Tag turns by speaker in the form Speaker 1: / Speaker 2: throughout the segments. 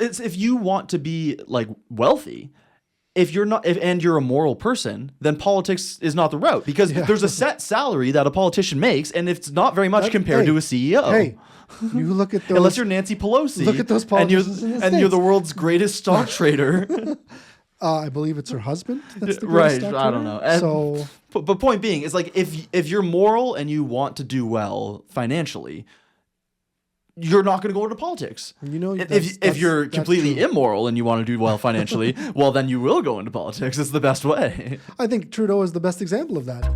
Speaker 1: if you want to be like wealthy, if you're not, and you're a moral person, then politics is not the route, because there's a set salary that a politician makes, and it's not very much compared to a CEO.
Speaker 2: Hey, you look at those.
Speaker 1: Unless you're Nancy Pelosi.
Speaker 2: Look at those politicians
Speaker 1: and you're the world's greatest stock trader.
Speaker 2: I believe it's her husband. That's the greatest stock trader.
Speaker 1: I don't know. And, but point being is, like, if you're moral and you want to do well financially, you're not going to go into politics. You know, if you're completely immoral and you want to do well financially, well, then you will go into politics. It's the best way.
Speaker 2: I think Trudeau is the best example of that.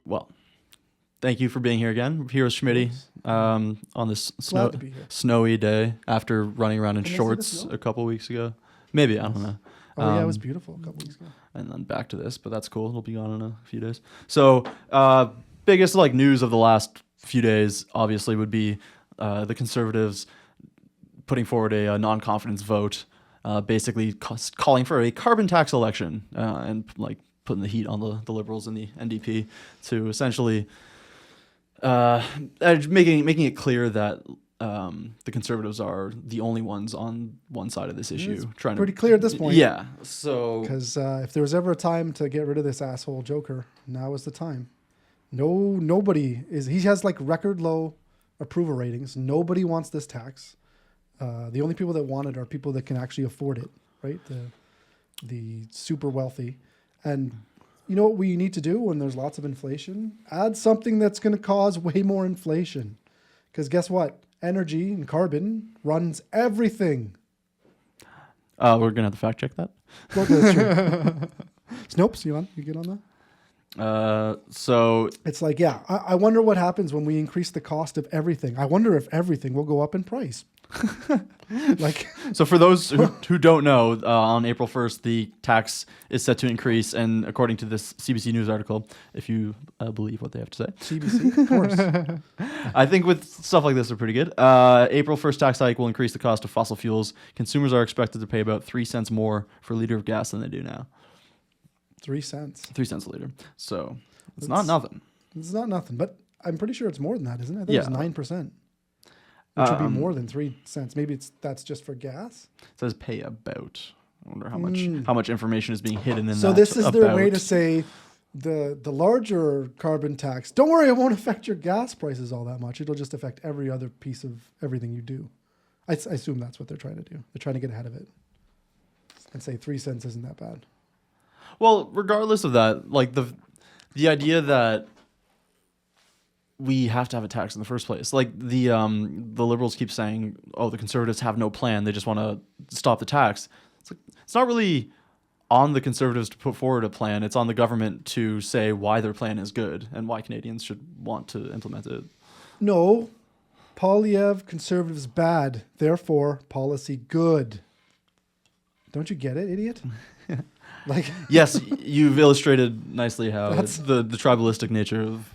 Speaker 1: Well, thank you for being here again. Here's Schmitty on this snowy day after running around in shorts a couple weeks ago. Maybe, I don't know.
Speaker 2: Oh, yeah, it was beautiful a couple weeks ago.
Speaker 1: And then back to this, but that's cool. It'll be gone in a few days. So, biggest like news of the last few days, obviously, would be the Conservatives putting forward a non-confidence vote, basically calling for a carbon tax election and like putting the heat on the Liberals and the NDP to essentially making it clear that the Conservatives are the only ones on one side of this issue.
Speaker 2: It's pretty clear at this point.
Speaker 1: Yeah. So
Speaker 2: because if there was ever a time to get rid of this asshole Joker, now is the time. Nobody is. He has like record low approval ratings. Nobody wants this tax. The only people that want it are people that can actually afford it, right? The super wealthy. And you know what we need to do when there's lots of inflation? Add something that's going to cause way more inflation. Because guess what? Energy and carbon runs everything.
Speaker 1: We're going to have to fact check that.
Speaker 2: Well, that's true. Snopes, you get on
Speaker 1: that? So
Speaker 2: it's like, yeah, I wonder what happens when we increase the cost of everything. I wonder if everything will go up in price.
Speaker 1: So for those who don't know, on April 1st, the tax is set to increase. And according to this CBC News article, if you believe what they have to say.
Speaker 2: CBC, of course.
Speaker 1: I think with stuff like this, they're pretty good. April 1st tax hike will increase the cost of fossil fuels. Consumers are expected to pay about 3 cents more for a liter of gas than they do now.
Speaker 2: 3 cents.
Speaker 1: 3 cents a liter. So it's not nothing.
Speaker 2: It's not nothing, but I'm pretty sure it's more than that, isn't it? I think it's 9%. Which would be more than 3 cents. Maybe that's just for gas.
Speaker 1: It says pay about. I wonder how much information is being hidden in that.
Speaker 2: So this is their way to say the larger carbon tax. Don't worry, it won't affect your gas prices all that much. It'll just affect every other piece of everything you do. I assume that's what they're trying to do. They're trying to get ahead of it and say 3 cents isn't that bad.
Speaker 1: Well, regardless of that, like the idea that we have to have a tax in the first place. Like the Liberals keep saying, oh, the Conservatives have no plan. They just want to stop the tax. It's not really on the Conservatives to put forward a plan. It's on the government to say why their plan is good and why Canadians should want to implement it.
Speaker 2: No. Polyev, Conservatives bad. Therefore, policy good. Don't you get it, idiot?
Speaker 1: Yes, you've illustrated nicely how the tribalistic nature of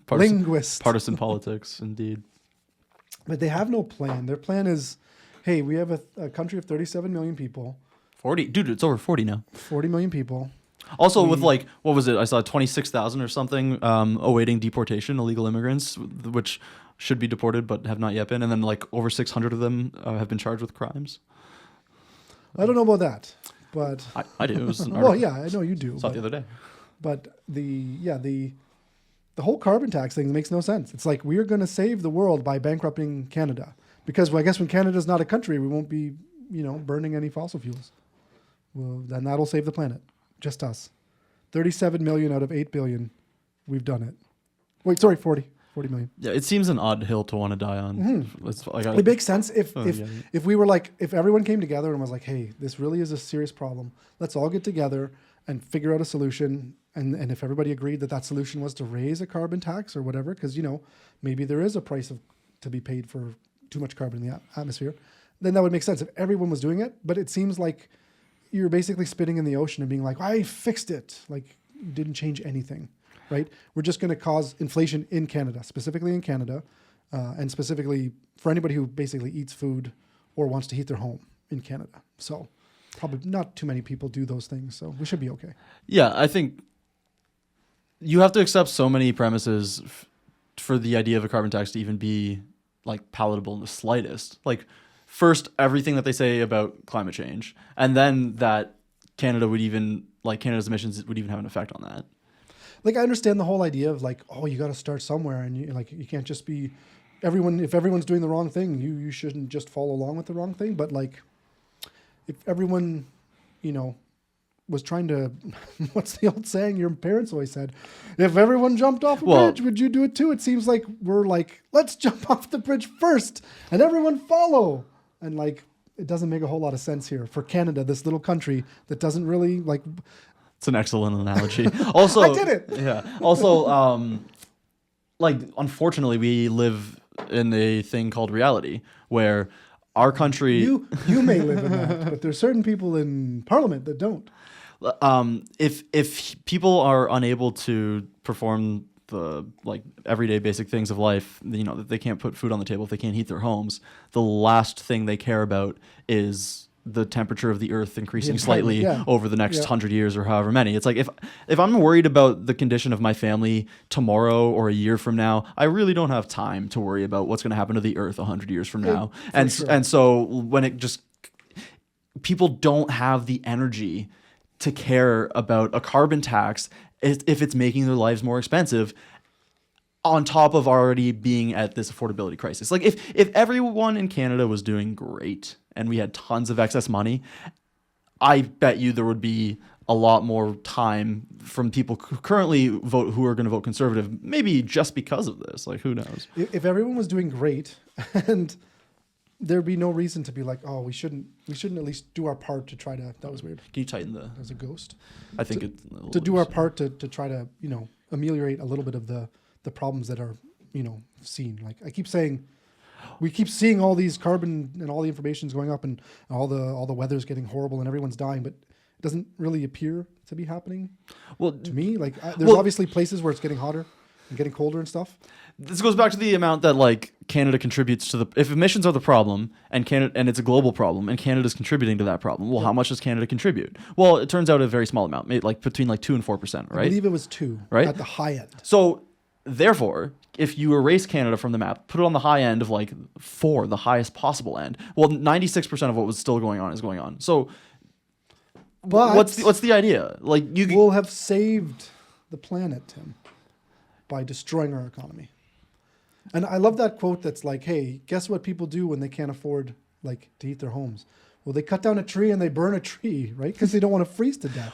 Speaker 1: partisan politics, indeed.
Speaker 2: But they have no plan. Their plan is, hey, we have a country of 37 million people.
Speaker 1: 40? Dude, it's over 40 now.
Speaker 2: 40 million people.
Speaker 1: Also with what was it? I saw 26,000 or something awaiting deportation, illegal immigrants, which should be deported but have not yet been. And then over 600 of them have been charged with crimes.
Speaker 2: I don't know about that. But
Speaker 1: I do. It was
Speaker 2: well, yeah, I know you do.
Speaker 1: Saw it the other day.
Speaker 2: But the whole carbon tax thing makes no sense. It's like we're going to save the world by bankrupting Canada because I guess when Canada's not a country, we won't be burning any fossil fuels. Well, then that'll save the planet. Just us. 37 million out of 8 billion, we've done it. Wait, sorry, 40 million.
Speaker 1: Yeah, it seems an odd hill to want to die on.
Speaker 2: Mm-hmm. It makes sense if we were if everyone came together and was like, hey, this really is a serious problem. Let's all get together and figure out a solution. And if everybody agreed that solution was to raise a carbon tax or whatever, because, maybe there is a price to be paid for too much carbon in the atmosphere, then that would make sense if everyone was doing it. But it seems like you're basically spitting in the ocean and being like, I fixed it. Like, you didn't change anything. Right? We're just going to cause inflation in Canada, specifically in Canada, and specifically for anybody who basically eats food or wants to heat their home in Canada. So probably not too many people do those things, so we should be okay.
Speaker 1: Yeah, I think you have to accept so many premises for the idea of a carbon tax to even be like palatable in the slightest. Like, first, everything that they say about climate change, and then that Canada's emissions would even have an effect on that.
Speaker 2: Like, I understand the whole idea of like, oh, you got to start somewhere, and you can't just be if everyone's doing the wrong thing, you shouldn't just follow along with the wrong thing. But like, if everyone, was trying to, what's the old saying your parents always said? If everyone jumped off a bridge, would you do it too? It seems like we're like, let's jump off the bridge first and everyone follow. And like, it doesn't make a whole lot of sense here for Canada, this little country that doesn't really like.
Speaker 1: It's an excellent analogy. Also,
Speaker 2: I did it.
Speaker 1: Yeah. Also, like, unfortunately, we live in a thing called reality where our country.
Speaker 2: You may live in that, but there's certain people in Parliament that don't.
Speaker 1: If people are unable to perform the like everyday basic things of life, that they can't put food on the table, if they can't heat their homes, the last thing they care about is the temperature of the earth increasing slightly over the next 100 years or however many. It's like if I'm worried about the condition of my family tomorrow or a year from now, I really don't have time to worry about what's going to happen to the earth 100 years from now. And so when people don't have the energy to care about a carbon tax if it's making their lives more expensive, on top of already being at this affordability crisis. Like if everyone in Canada was doing great and we had tons of excess money, I bet you there would be a lot more time from people who currently vote, who are going to vote conservative, maybe just because of this. Like, who knows?
Speaker 2: If everyone was doing great, and there'd be no reason to be like, oh, we shouldn't at least do our part to try to. That was weird.
Speaker 1: Can you tighten the?
Speaker 2: There's a ghost.
Speaker 1: I think
Speaker 2: to do our part to try to ameliorate a little bit of the problems that are seen. Like I keep saying, we keep seeing all these carbon and all the information's going up and all the weather's getting horrible and everyone's dying, but it doesn't really appear to be happening. Well, to me, like there's obviously places where it's getting hotter and getting colder and stuff.
Speaker 1: This goes back to the amount that like Canada contributes to if emissions are the problem and it's a global problem and Canada's contributing to that problem. Well, how much does Canada contribute? Well, it turns out a very small amount, like between like 2 and 4%, right?
Speaker 2: I believe it was 2,
Speaker 1: right?
Speaker 2: At the high end.
Speaker 1: So therefore, if you erase Canada from the map, put it on the high end of like 4, the highest possible end, well, 96% of what was still going on is going on. So but what's the idea? Like
Speaker 2: we'll have saved the planet, Tim, by destroying our economy. And I love that quote that's like, hey, guess what people do when they can't afford like to heat their homes? Well, they cut down a tree and they burn a tree, right? Because they don't want to freeze to death.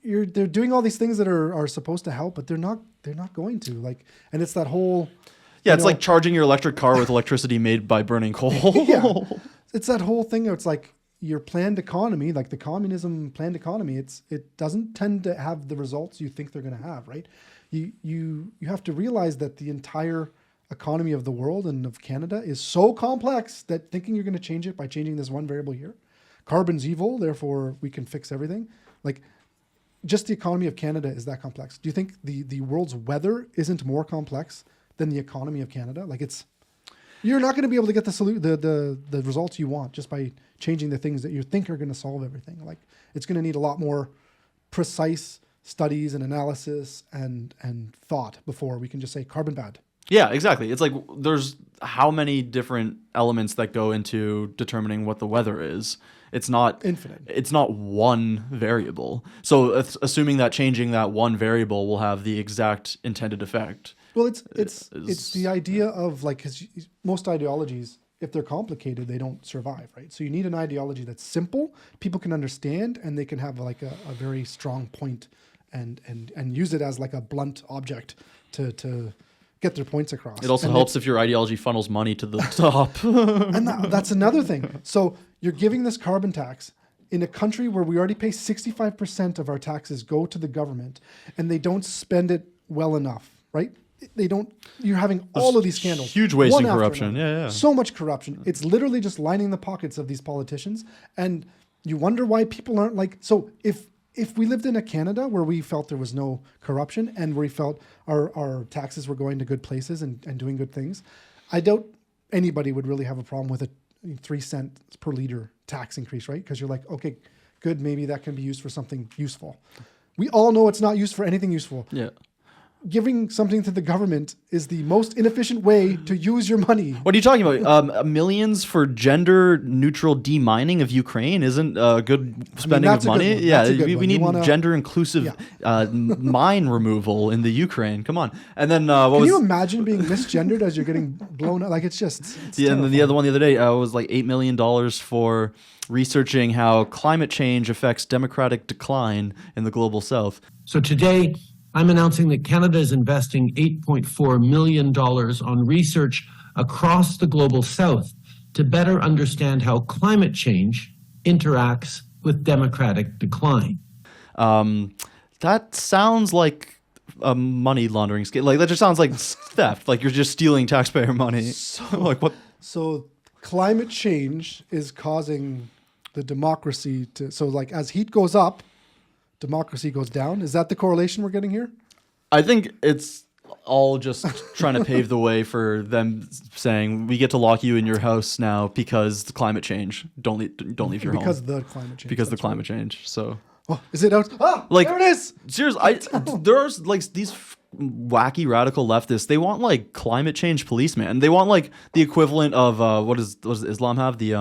Speaker 2: They're doing all these things that are supposed to help, but they're not going to. Like, and it's that whole
Speaker 1: it's like charging your electric car with electricity made by burning coal.
Speaker 2: It's that whole thing where it's like your planned economy, like the communism planned economy, it doesn't tend to have the results you think they're going to have, right? You have to realize that the entire economy of the world and of Canada is so complex that thinking you're going to change it by changing this one variable here, carbon's evil, therefore we can fix everything. Like, just the economy of Canada is that complex. Do you think the world's weather isn't more complex than the economy of Canada? Like you're not going to be able to get the results you want just by changing the things that you think are going to solve everything. Like it's going to need a lot more precise studies and analysis and thought before we can just say carbon bad.
Speaker 1: Yeah, exactly. It's like there's how many different elements that go into determining what the weather is. It's not
Speaker 2: infinite. It's
Speaker 1: not one variable. So assuming that changing that one variable will have the exact intended effect.
Speaker 2: Well, it's the idea of like, because most ideologies, if they're complicated, they don't survive, right? So you need an ideology that's simple, people can understand, and they can have like a very strong point and use it as like a blunt object to get their points across.
Speaker 1: It also helps if your ideology funnels money to the top.
Speaker 2: And that's another thing. So you're giving this carbon tax in a country where we already pay 65% of our taxes go to the government, and they don't spend it well enough, right? They don't. You're having all of these scandals.
Speaker 1: Huge wasting corruption. Yeah.
Speaker 2: So much corruption. It's literally just lining the pockets of these politicians, and you wonder why people aren't like. So if we lived in a Canada where we felt there was no corruption and where we felt our taxes were going to good places and doing good things, I doubt anybody would really have a problem with a 3 cents per liter tax increase, right? Because you're like, okay, good, maybe that can be used for something useful. We all know it's not used for anything useful.
Speaker 1: Yeah.
Speaker 2: Giving something to the government is the most inefficient way to use your money.
Speaker 1: What are you talking about? Millions for gender neutral demining of Ukraine isn't good spending of money. Yeah, we need gender inclusive mine removal in the Ukraine. Come on. And then
Speaker 2: can you imagine being misgendered as you're getting blown up? Like it's
Speaker 1: and then the other one the other day was like $8 million for researching how climate change affects democratic decline in the global south.
Speaker 3: So today, I'm announcing that Canada is investing $8.4 million on research across the global south to better understand how climate change interacts with democratic decline.
Speaker 1: That sounds like a money laundering scheme. Like that just sounds like theft. Like you're just stealing taxpayer money. Like what?
Speaker 2: So climate change is causing the democracy to. So like as heat goes up, democracy goes down. Is that the correlation we're getting here?
Speaker 1: I think it's all just trying to pave the way for them saying we get to lock you in your house now because the climate change. Don't leave your home.
Speaker 2: Because the climate change.
Speaker 1: Because the climate change. So.
Speaker 2: Oh, is it out? Ah,
Speaker 1: like,
Speaker 2: there it is.
Speaker 1: Seriously, there's like these wacky radical leftists. They want like climate change policemen. They want like the equivalent of what does Islam have? The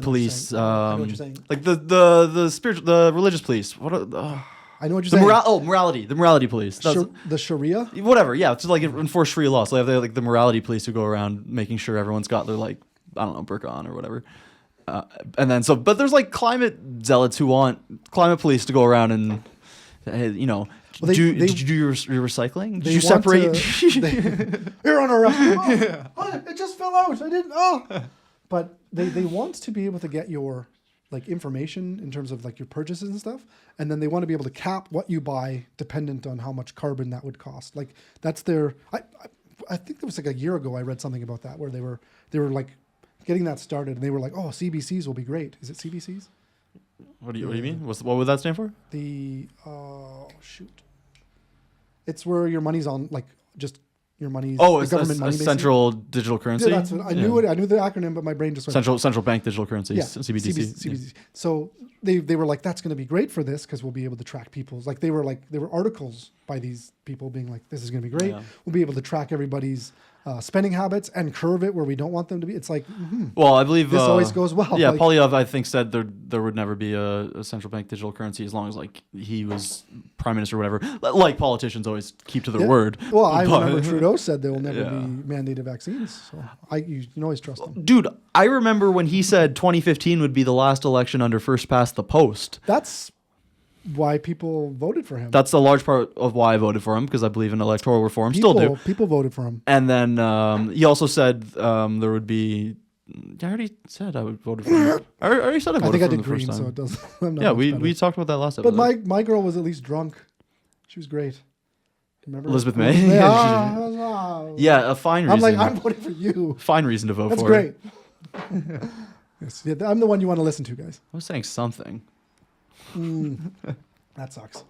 Speaker 1: police.
Speaker 2: I know what you're saying.
Speaker 1: Like the spiritual, the religious police. What?
Speaker 2: I know what you're saying.
Speaker 1: Morality. The morality police.
Speaker 2: The Sharia.
Speaker 1: Whatever. Yeah, it's like enforce Sharia law. So they have like the morality police who go around making sure everyone's got their like I don't know burqa on or whatever. And then but there's like climate zealots who want climate police to go around and did you do your recycling? Did you separate?
Speaker 2: You're on arrest. It just fell out. I didn't. But they want to be able to get your like information in terms of like your purchases and stuff, and then they want to be able to cap what you buy dependent on how much carbon that would cost. Like that's their. I think it was like a year ago I read something about that where they were like getting that started and they were like, oh, CBCs will be great. Is it CBCs?
Speaker 1: What do you mean? What would that stand for?
Speaker 2: It's where your money's on, like just your money's
Speaker 1: the
Speaker 2: government money.
Speaker 1: Central digital currency.
Speaker 2: Yeah, that's what I knew it. I knew the acronym, but my brain just went.
Speaker 1: Central bank digital currency. Yeah, CBDC.
Speaker 2: CBDC. So they were like, that's going to be great for this because we'll be able to track people's. Like there were articles by these people being like, this is going to be great. Yeah. We'll be able to track everybody's spending habits and curve it where we don't want them to be. It's like,
Speaker 1: well, I believe
Speaker 2: this always goes well.
Speaker 1: Yeah, like, Polyev, I think, said there would never be a central bank digital currency as long as like he was prime minister or whatever. Like politicians always keep to their word.
Speaker 2: Well, I remember Trudeau said there will never be mandated vaccines. So you can always trust them.
Speaker 1: Dude, I remember when he said 2015 would be the last election under first past the post.
Speaker 2: That's why people voted for him.
Speaker 1: That's a large part of why I voted for him, because I believe in electoral reform. Still do.
Speaker 2: People voted for him.
Speaker 1: And then he also said there would be. I already said I would vote for him. I already said I voted for him the first time.
Speaker 2: So it doesn't.
Speaker 1: Yeah, we talked about that last episode.
Speaker 2: But my girl was at least drunk. She was great. Remember
Speaker 1: Elizabeth May? Yeah, a fine reason.
Speaker 2: I'm like, I'm voting for you.
Speaker 1: Fine reason to vote
Speaker 2: That's
Speaker 1: for.
Speaker 2: That's great. Yes, yeah, I'm the one you want to listen to, guys.
Speaker 1: I was saying something.
Speaker 2: That sucks.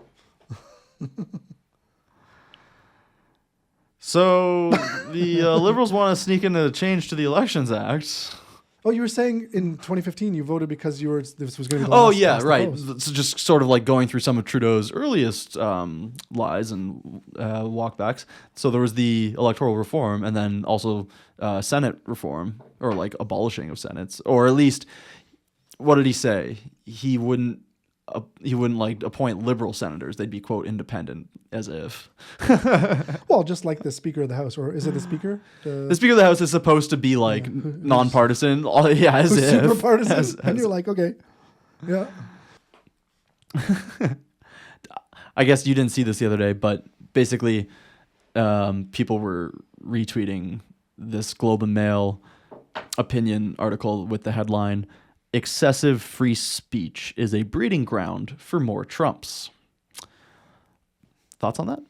Speaker 1: So the Liberals want to sneak in a change to the Elections Act.
Speaker 2: Oh, you were saying in 2015 you voted because this was going to be the last.
Speaker 1: Oh yeah, right. So just sort of like going through some of Trudeau's earliest lies and walkbacks. So there was the electoral reform, and then also Senate reform, or like abolishing of Senates, or at least, what did he say? He wouldn't like appoint liberal senators. They'd be, quote, independent, as if.
Speaker 2: Well, just like the Speaker of the House, or is it the Speaker?
Speaker 1: The Speaker of the House is supposed to be like nonpartisan. Yeah, as if.
Speaker 2: Super partisan. And you're like, okay. Yeah.
Speaker 1: I guess you didn't see this the other day, but basically people were retweeting this Globe and Mail opinion article with the headline, "Excessive free speech is a breeding ground for more Trumps." Thoughts on that?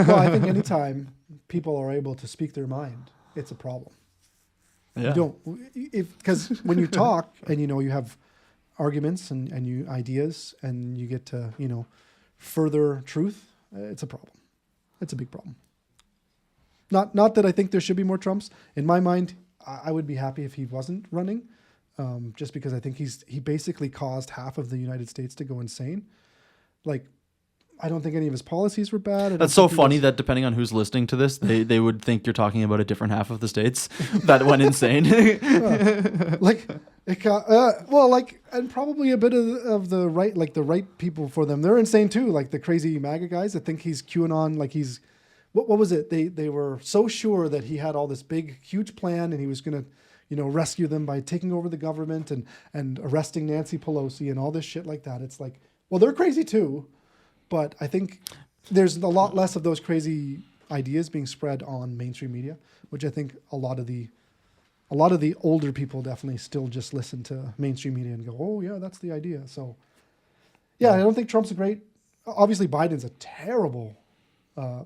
Speaker 2: Well, I think anytime people are able to speak their mind, it's a problem.
Speaker 1: Yeah.
Speaker 2: Because when you talk and you have arguments and you ideas and you get to further truth, it's a problem. It's a big problem. Not that I think there should be more Trumps. In my mind, I would be happy if he wasn't running. just because I think he basically caused half of the United States to go insane. Like, I don't think any of his policies were bad.
Speaker 1: That's so funny that depending on who's listening to this, they would think you're talking about a different half of the states that went insane.
Speaker 2: And probably a bit of the right, like the right people for them. They're insane too. Like the crazy MAGA guys that think he's QAnon. Like he's, what was it? They were so sure that he had all this big, huge plan and he was going to, rescue them by taking over the government and arresting Nancy Pelosi and all this shit like that. It's like, well, they're crazy too. But I think there's a lot less of those crazy ideas being spread on mainstream media, which I think a lot of the older people definitely still just listen to mainstream media and go, oh yeah, that's the idea. So yeah, I don't think Trump's obviously Biden's a terrible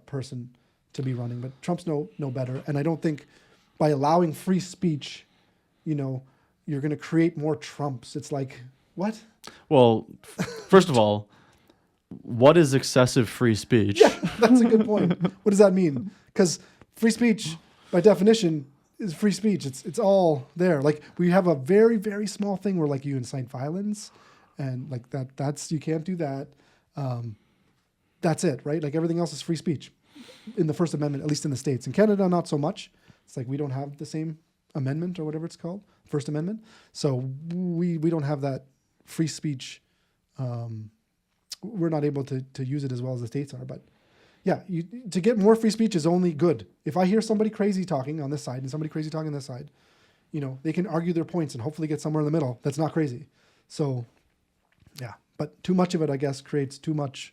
Speaker 2: person to be running, but Trump's no better. And I don't think by allowing free speech, you're going to create more Trumps. It's like, what?
Speaker 1: Well, first of all, what is excessive free speech?
Speaker 2: Yeah, that's a good point. What does that mean? Because free speech, by definition, is free speech. It's all there. Like we have a very, very small thing where like you incite violence, and like that's you can't do that. That's it, right? Like everything else is free speech in the First Amendment, at least in the States. In Canada, not so much. It's like we don't have the same amendment or whatever it's called, First Amendment. So we don't have that free speech. We're not able to use it as well as the States are. But yeah, to get more free speech is only good. If I hear somebody crazy talking on this side and somebody crazy talking on this side, they can argue their points and hopefully get somewhere in the middle that's not crazy. So yeah, but too much of it, I guess, creates too much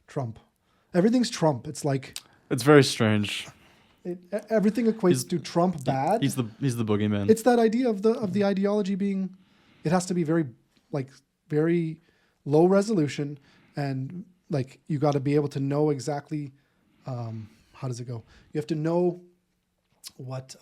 Speaker 2: Trump. Everything's Trump. It's like...
Speaker 1: It's very strange.
Speaker 2: Everything equates to Trump bad.
Speaker 1: He's the boogeyman.
Speaker 2: It's that idea of the ideology being, it has to be very low resolution, and like you got to be able to know exactly how does it go. You have to know what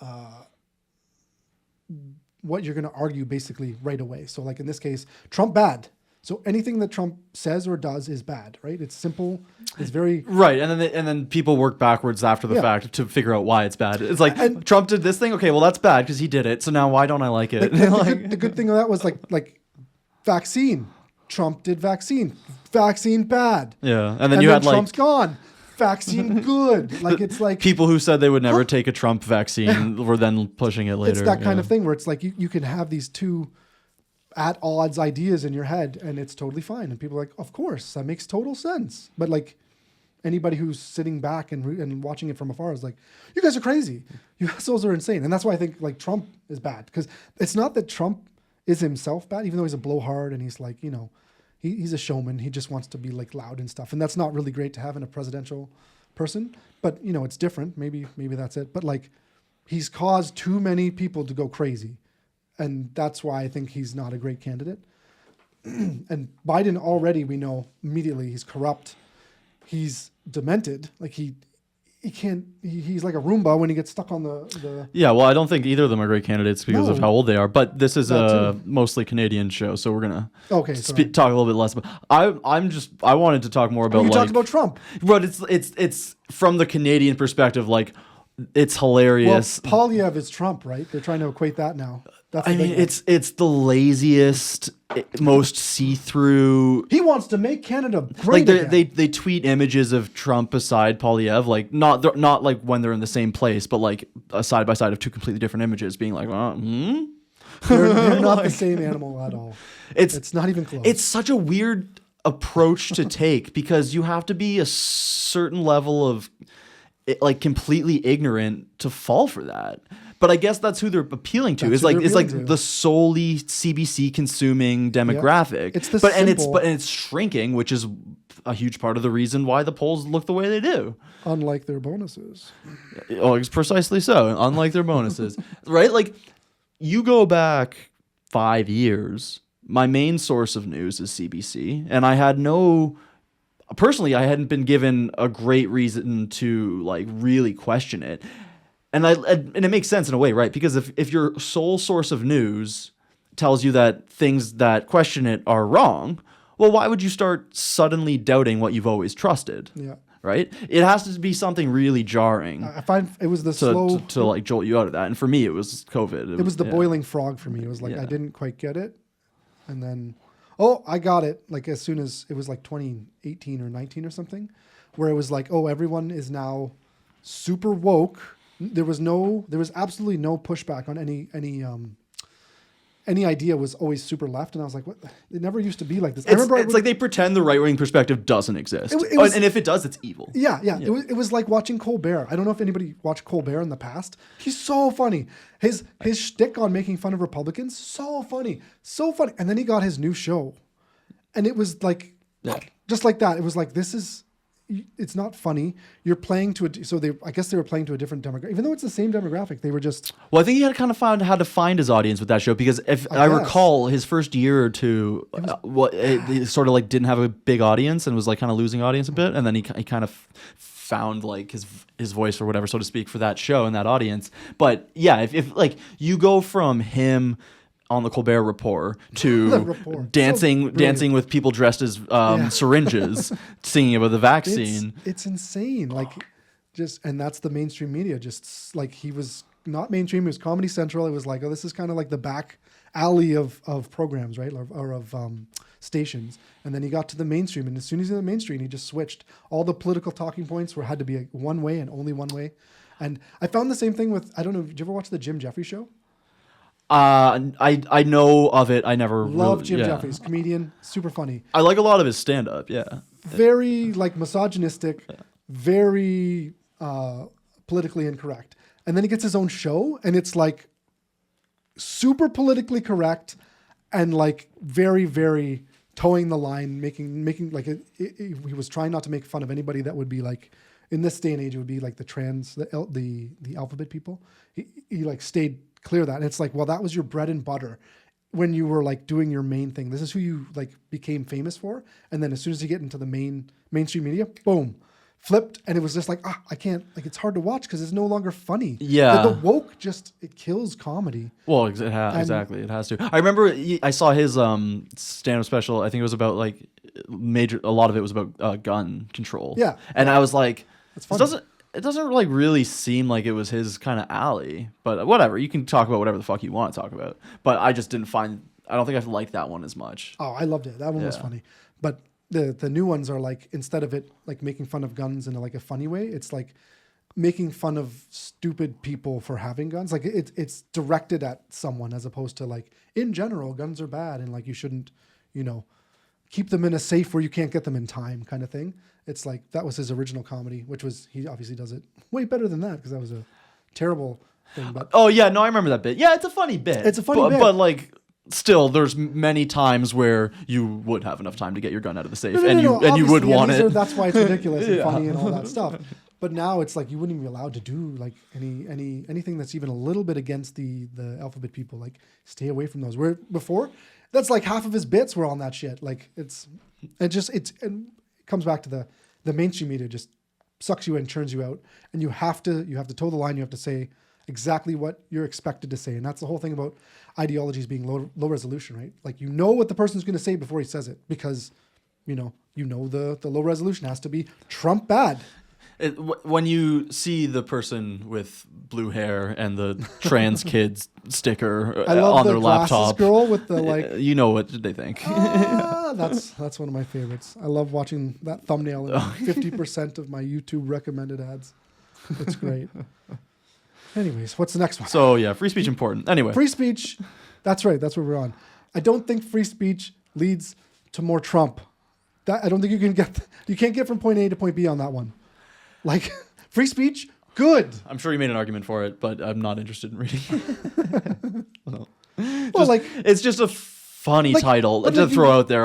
Speaker 2: you're going to argue basically right away. So like in this case, Trump bad. So anything that Trump says or does is bad, right? It's simple. It's very
Speaker 1: right, and then people work backwards after the fact to figure out why it's bad. It's like Trump did this thing. Okay, well that's bad because he did it. So now why don't I like it?
Speaker 2: The good thing of that was like vaccine. Trump did vaccine. Vaccine bad.
Speaker 1: Yeah, and then you had
Speaker 2: Trump's gone. Vaccine good. Like it's like
Speaker 1: people who said they would never take a Trump vaccine were then pushing it later.
Speaker 2: It's that kind of thing where it's like you can have these two at odds ideas in your head and it's totally fine. And people are like, of course, that makes total sense. But like anybody who's sitting back and watching it from afar is like, you guys are crazy. You assholes are insane. And that's why I think like Trump is bad, because it's not that Trump is himself bad, even though he's a blowhard and he's like, he's a showman. He just wants to be like loud and stuff. And that's not really great to have in a presidential person, but it's different. Maybe that's it. But like he's caused too many people to go crazy. And that's why I think he's not a great candidate. And Biden already, we know immediately he's corrupt. He's demented. Like he's like a Roomba when he gets stuck on the...
Speaker 1: Yeah, well, I don't think either of them are great candidates because of how old they are. But this is a mostly Canadian show, so we're gonna talk a little bit less about. I wanted to talk more about.
Speaker 2: You talked about Trump,
Speaker 1: but it's from the Canadian perspective. Like it's hilarious.
Speaker 2: Well, Polyev is Trump, right? They're trying to equate that now.
Speaker 1: It's the laziest, most see-through.
Speaker 2: He wants to make Canada great again.
Speaker 1: They tweet images of Trump beside Polyev, like not like when they're in the same place, but like a side by side of two completely different images, being like,
Speaker 2: They're not the same animal at all. It's not even close.
Speaker 1: It's such a weird approach to take because you have to be a certain level of like completely ignorant to fall for that. But I guess that's who they're appealing to. It's like the solely CBC consuming demographic.
Speaker 2: Yeah.
Speaker 1: It's shrinking, which is a huge part of the reason why the polls look the way they do.
Speaker 2: Unlike their bonuses.
Speaker 1: Oh, it's precisely so. Unlike their bonuses, right? Like you go back 5 years. My main source of news is CBC, and I hadn't been given a great reason to like really question it. And it makes sense in a way, right? Because if your sole source of news tells you that things that question it are wrong, well, why would you start suddenly doubting what you've always trusted?
Speaker 2: Yeah.
Speaker 1: right? It has to be something really jarring
Speaker 2: I find it was the
Speaker 1: to,
Speaker 2: slow.
Speaker 1: to like jolt you out of that. And for me, it was COVID.
Speaker 2: It was the
Speaker 1: yeah.
Speaker 2: boiling frog for me. It was like
Speaker 1: Yeah.
Speaker 2: I didn't quite get it, and then I got it. Like as soon as it was like 2018 or 19 or something, where it was like, everyone is now super woke. There was absolutely no pushback on any idea was always super left, and I was like, "What? It never used to be like this."
Speaker 1: It's like they pretend the right-wing perspective doesn't exist, and if it does, it's evil.
Speaker 2: Yeah. It was like watching Colbert. I don't know if anybody watched Colbert in the past. He's so funny. His shtick on making fun of Republicans, so funny. And then he got his new show, and it was like, just like that. It was like, it's not funny. You're playing to I guess they were playing to a different demographic, even though it's the same demographic. They were just.
Speaker 1: Well, I think he had kind of found how to find his audience with that show, because if I recall, his first year or two, it sort of like didn't have a big audience and was like kind of losing audience a bit, and then he kind of found like his voice or whatever, so to speak, for that show and that audience. But yeah, if like you go from him on the Colbert Report to dancing with people dressed as syringes, singing about the vaccine.
Speaker 2: It's insane. Like, and that's the mainstream media. Just like he was not mainstream, it was Comedy Central. It was like, this is kind of like the back alley of programs, right? Or of stations. And then he got to the mainstream, and as soon as he's in the mainstream, he just switched. All the political talking points had to be one way and only one way. And I found the same thing with, I don't know, did you ever watch the Jim Jeffries show?
Speaker 1: I know of it. I never
Speaker 2: love Jim Jeffries, comedian, super funny.
Speaker 1: I like a lot of his stand up. Yeah,
Speaker 2: very like misogynistic, very politically incorrect. And then he gets his own show, and it's like super politically correct, and like very, very towing the line, making like he was trying not to make fun of anybody that would be like, in this day and age, it would be like the alphabet people. He like stayed clear that. And it's like, well, that was your bread and butter when you were like doing your main thing. This is who you like became famous for. And then as soon as you get into the mainstream media, boom, flipped. And it was just like, I can't, like, it's hard to watch because it's no longer funny.
Speaker 1: Yeah.
Speaker 2: The woke it kills comedy.
Speaker 1: Well, exactly. It has to. I remember I saw his stand-up special. I think it was about like a lot of it was about gun control.
Speaker 2: Yeah.
Speaker 1: And I was like,
Speaker 2: it's funny.
Speaker 1: It doesn't like really seem like it was his kind of alley, but whatever. You can talk about whatever the fuck you want to talk about. But I just didn't find. I don't think I liked that one as much.
Speaker 2: Oh, I loved it. That one was funny. But the new ones are like, instead of it like making fun of guns in like a funny way, it's like making fun of stupid people for having guns. Like it's directed at someone, as opposed to like, in general, guns are bad and like you shouldn't, keep them in a safe where you can't get them in time, kind of thing. It's like, that was his original comedy, which was, he obviously does it way better than that, because that was a terrible thing. But
Speaker 1: oh yeah, no, I remember that bit. Yeah, it's a funny bit.
Speaker 2: It's a funny bit.
Speaker 1: But like, still, there's many times where you would have enough time to get your gun out of the safe, and you would want it.
Speaker 2: That's why it's ridiculous and funny and all that stuff. But now it's like, you wouldn't even be allowed to do like anything that's even a little bit against the alphabet people. Like, stay away from those. Where before, that's like half of his bits were on that shit. Like, it comes back to the mainstream media just sucks you in, churns you out, and you have to toe the line. You have to say exactly what you're expected to say, and that's the whole thing about ideologies being low resolution, right? Like, what the person's going to say before he says it, because the low resolution has to be Trump bad.
Speaker 1: When you see the person with blue hair and the trans kids sticker on their laptop,
Speaker 2: girl with the like,
Speaker 1: you know what they think.
Speaker 2: That's one of my favorites. I love watching that thumbnail in 50% of my YouTube recommended ads. It's great. Anyways, what's the next one?
Speaker 1: So yeah, free speech important. Anyway,
Speaker 2: free speech. That's right. That's where we're on. I don't think free speech leads to more Trump. I don't think you can't get from point A to point B on that one. Like, free speech, good.
Speaker 1: I'm sure you made an argument for it, but I'm not interested in reading. It's just a funny title to throw out there.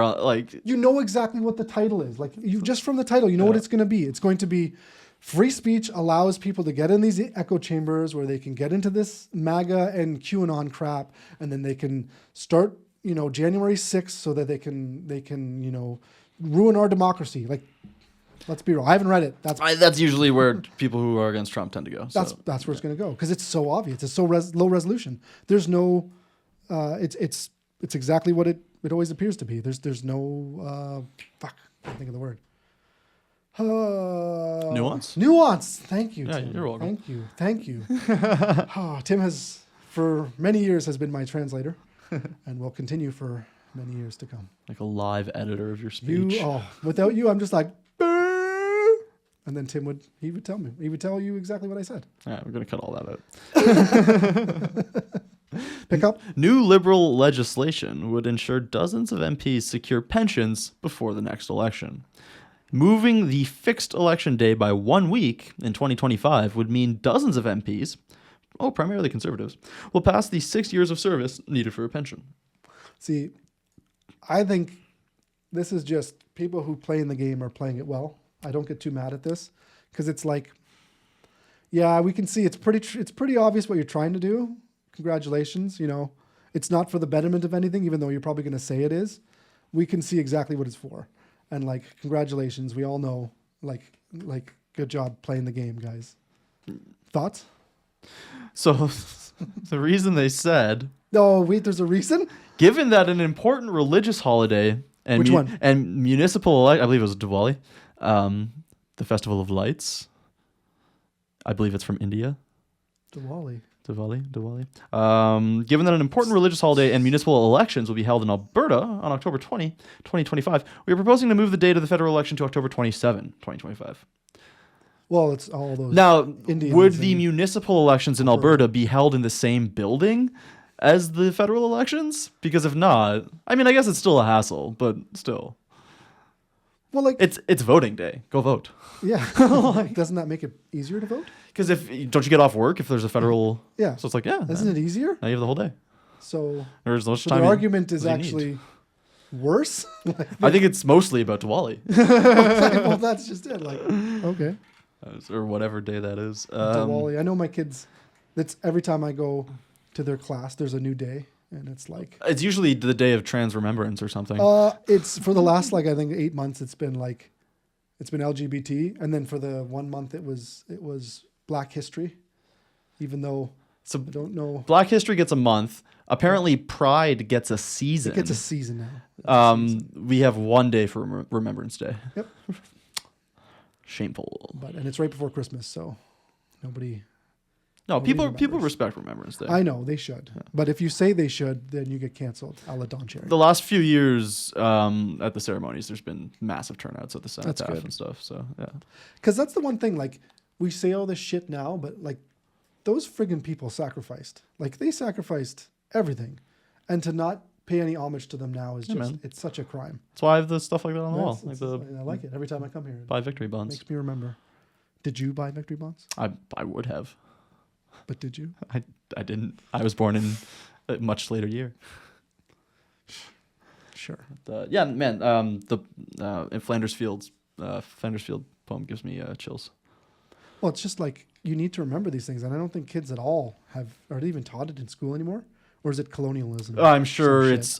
Speaker 2: You know exactly what the title is. Like, you just from the title, you know what it's going to be. It's going to be, free speech allows people to get in these echo chambers where they can get into this MAGA and QAnon crap, and then they can start, January 6th, so that they can ruin our democracy. Like, let's be real. I haven't read it.
Speaker 1: That's usually where people who are against Trump tend to go.
Speaker 2: That's where it's going to go, because it's so obvious. It's so low resolution. There's no. It's exactly what it always appears to be. There's no. Fuck. I can't think of the word.
Speaker 1: Nuance?
Speaker 2: Nuance. Thank you,
Speaker 1: Yeah,
Speaker 2: Tim.
Speaker 1: you're welcome.
Speaker 2: Thank you. Tim has, for many years, has been my translator and will continue for many years to come.
Speaker 1: Like a live editor of your speech.
Speaker 2: Without you, I'm just like, "Brr." And then Tim would tell me. He would tell you exactly what I said.
Speaker 1: Yeah, we're going to cut all that out.
Speaker 2: Pick up.
Speaker 1: New Liberal legislation would ensure dozens of MPs secure pensions before the next election. Moving the fixed election day by 1 week in 2025 would mean dozens of MPs, primarily conservatives, will pass the 6 years of service needed for a pension.
Speaker 2: See, I think this is just people who play in the game are playing it well. I don't get too mad at this because it's like, yeah, we can see it's pretty obvious what you're trying to do. Congratulations. It's not for the betterment of anything, even though you're probably going to say it is. We can see exactly what it's for. And like, congratulations. We all know, like, good job playing the game, guys. Thoughts?
Speaker 1: So the reason they said...
Speaker 2: Oh, wait, there's a reason?
Speaker 1: Given that an important religious holiday and
Speaker 2: Which one?
Speaker 1: And municipal, I believe it was Diwali, the Festival of Lights. I believe it's from India.
Speaker 2: Diwali.
Speaker 1: Given that an important religious holiday and municipal elections will be held in Alberta on October 20, 2025, we are proposing to move the date of the federal election to October 27, 2025.
Speaker 2: Well, it's all those.
Speaker 1: Now,
Speaker 2: Indians
Speaker 1: would the municipal elections in Alberta be held in the same building as the federal elections? Because if not, I mean, I guess it's still a hassle, but still.
Speaker 2: Well, like
Speaker 1: it's voting day. Go vote.
Speaker 2: Yeah. Doesn't that make it easier to vote?
Speaker 1: Because don't you get off work if there's a federal?
Speaker 2: Yeah.
Speaker 1: So it's like, yeah.
Speaker 2: Isn't it easier?
Speaker 1: Now you have the whole day.
Speaker 2: So
Speaker 1: there's no much
Speaker 2: the
Speaker 1: time.
Speaker 2: argument is actually worse.
Speaker 1: I think it's mostly about Diwali.
Speaker 2: Well, that's just it. Like, okay.
Speaker 1: Or whatever day that is.
Speaker 2: Diwali. I know my kids. That's every time I go to their class, there's a new day, and it's like
Speaker 1: it's usually the day of trans remembrance or something.
Speaker 2: It's for the last I think 8 months. It's been LGBT, and then for the 1 month it was Black History, even though I don't know.
Speaker 1: Black History gets a month. Apparently, Pride gets a season.
Speaker 2: It gets a season now.
Speaker 1: We have 1 day for Remembrance Day.
Speaker 2: Yep.
Speaker 1: Shameful.
Speaker 2: And it's right before Christmas, so nobody.
Speaker 1: No, people respect Remembrance Day.
Speaker 2: I know they should, but if you say they should, then you get canceled. A la Don Cherry.
Speaker 1: The last few years at the ceremonies, there's been massive turnouts at the cenotaph and stuff. So yeah,
Speaker 2: because that's the one thing. Like we say all this shit now, but like those friggin' people sacrificed. Like they sacrificed everything, and to not pay any homage to them now is it's such a crime.
Speaker 1: That's why I have the stuff like that on the wall.
Speaker 2: I like it every time I come here.
Speaker 1: Buy victory bonds.
Speaker 2: Makes me remember. Did you buy victory bonds?
Speaker 1: I would have.
Speaker 2: But did you?
Speaker 1: I didn't. I was born in a much later year.
Speaker 2: Sure.
Speaker 1: Yeah, man. The in Flanders Field poem gives me chills.
Speaker 2: Well, it's just like you need to remember these things, and I don't think kids at all are they even taught it in school anymore, or is it colonialism?
Speaker 1: I'm sure it's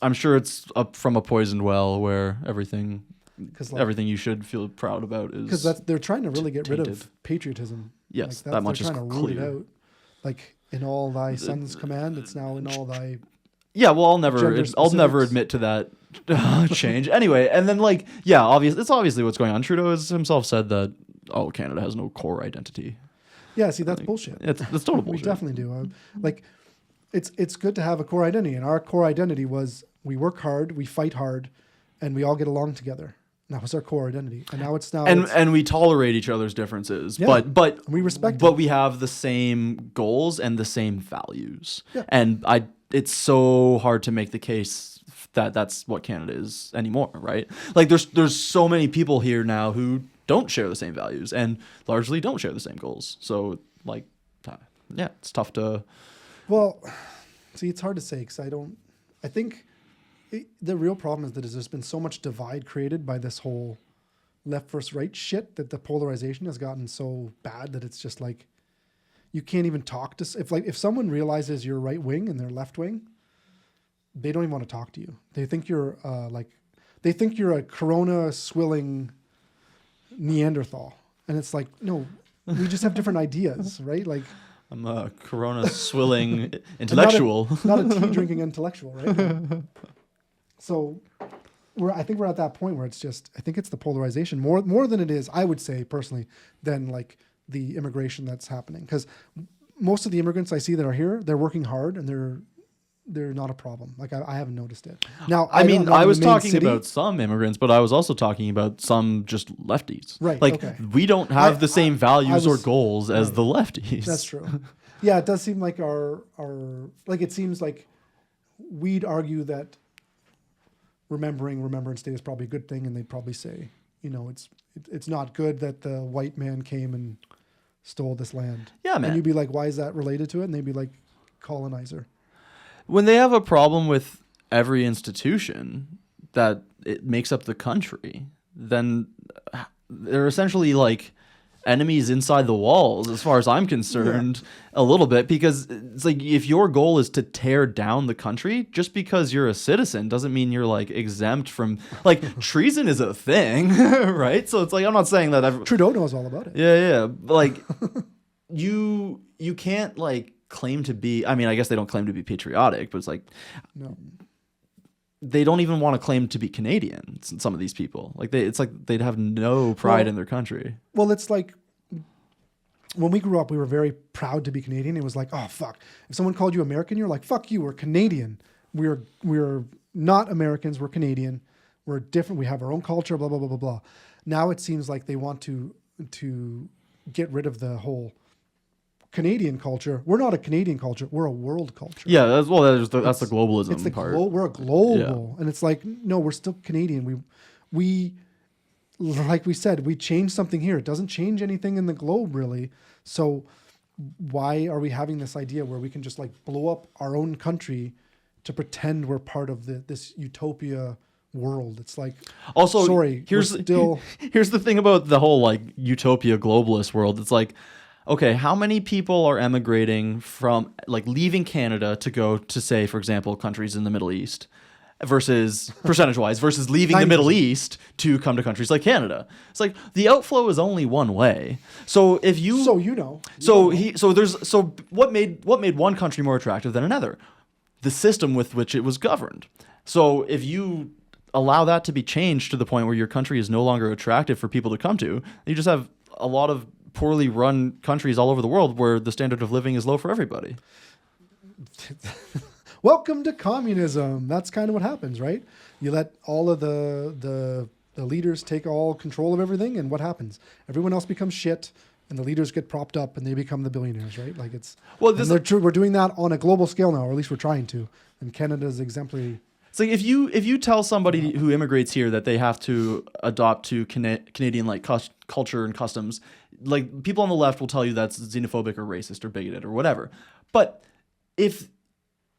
Speaker 1: up from a poisoned well where everything you should feel proud about is
Speaker 2: because they're trying to really get rid of patriotism.
Speaker 1: Yes, that much is clear. They're trying to root it out. Like
Speaker 2: in all thy son's command, it's now in all thy.
Speaker 1: Yeah, well, I'll never admit to that change. Anyway, and then it's obviously what's going on. Trudeau has himself said that Canada has no core identity.
Speaker 2: Yeah, see, that's bullshit.
Speaker 1: It's total bullshit.
Speaker 2: We definitely do. It's good to have a core identity, and our core identity was we work hard, we fight hard, and we all get along together. That was our core identity, and now it's
Speaker 1: and we tolerate each other's differences,
Speaker 2: yeah,
Speaker 1: but
Speaker 2: we respect.
Speaker 1: But we have the same goals and the same values,
Speaker 2: yeah.
Speaker 1: And it's so hard to make the case that that's what Canada is anymore, right? Like there's so many people here now who don't share the same values and largely don't share the same goals. So it's tough to.
Speaker 2: Well, see, it's hard to say because I think. The real problem is that there's been so much divide created by this whole left versus right shit that the polarization has gotten so bad that it's just like you can't even talk to if someone realizes you're right wing and they're left wing, they don't even want to talk to you. They think you're a Corona swilling Neanderthal, and it's like no, we just have different ideas, right? Like
Speaker 1: I'm a Corona swilling intellectual,
Speaker 2: not a tea drinking intellectual, right? So I think we're at that point where it's just, I think it's the polarization more than it is, I would say personally, than like the immigration that's happening. Because most of the immigrants I see that are here, they're working hard and they're not a problem. Like I haven't noticed it. Now,
Speaker 1: I was talking about some immigrants, but I was also talking about some just lefties.
Speaker 2: Right.
Speaker 1: Like we don't have the same values or goals as the lefties.
Speaker 2: That's true. Yeah, it does seem like our like it seems like we'd argue that Remembrance Day is probably a good thing, and they'd probably say, it's not good that the white man came and stole this land.
Speaker 1: Yeah, man.
Speaker 2: And you'd be like, why is that related to it? And they'd be like, colonizer.
Speaker 1: When they have a problem with every institution that it makes up the country, then they're essentially like enemies inside the walls, as far as I'm concerned, a little bit, because it's like if your goal is to tear down the country, just because you're a citizen doesn't mean you're like exempt from like treason is a thing, right? So it's like I'm not saying that
Speaker 2: Trudeau knows all about it.
Speaker 1: Yeah. But like you can't like claim to be. I mean, I guess they don't claim to be patriotic, but it's like
Speaker 2: no.
Speaker 1: They don't even want to claim to be Canadian. Some of these people, it's like they'd have no pride in their country.
Speaker 2: Well, it's like when we grew up, we were very proud to be Canadian. It was like, oh fuck, if someone called you American, you're like, fuck you, we're Canadian. We're not Americans. We're Canadian. We're different. We have our own culture. Blah blah blah blah blah. Now it seems like they want to get rid of the whole Canadian culture. We're not a Canadian culture. We're a world culture.
Speaker 1: Yeah, that's the globalism
Speaker 2: it's the
Speaker 1: part.
Speaker 2: We're a global, and it's like no, we're still Canadian. We like we said, we changed something here. It doesn't change anything in the globe really. So why are we having this idea where we can just like blow up our own country to pretend we're part of this utopia world? It's like
Speaker 1: also
Speaker 2: sorry.
Speaker 1: Here's the thing about the whole like utopia globalist world. It's like, okay, how many people are emigrating from, like, leaving Canada to go to, say, for example, countries in the Middle East, versus percentage-wise, versus leaving 90%. The Middle East to come to countries like Canada? It's like the outflow is only one way. So if you, what made one country more attractive than another? The system with which it was governed. So if you allow that to be changed to the point where your country is no longer attractive for people to come to, you just have a lot of poorly run countries all over the world where the standard of living is low for everybody.
Speaker 2: Welcome to communism. That's kind of what happens, right? You let all of the leaders take all control of everything, and what happens? Everyone else becomes shit, and the leaders get propped up, and they become the billionaires, right? Like we're doing that on a global scale now, or at least we're trying to. And Canada's exemplary.
Speaker 1: It's like if you tell somebody who immigrates here that they have to adopt to Canadian like culture and customs, like people on the left will tell you that's xenophobic or racist or bigoted or whatever. But if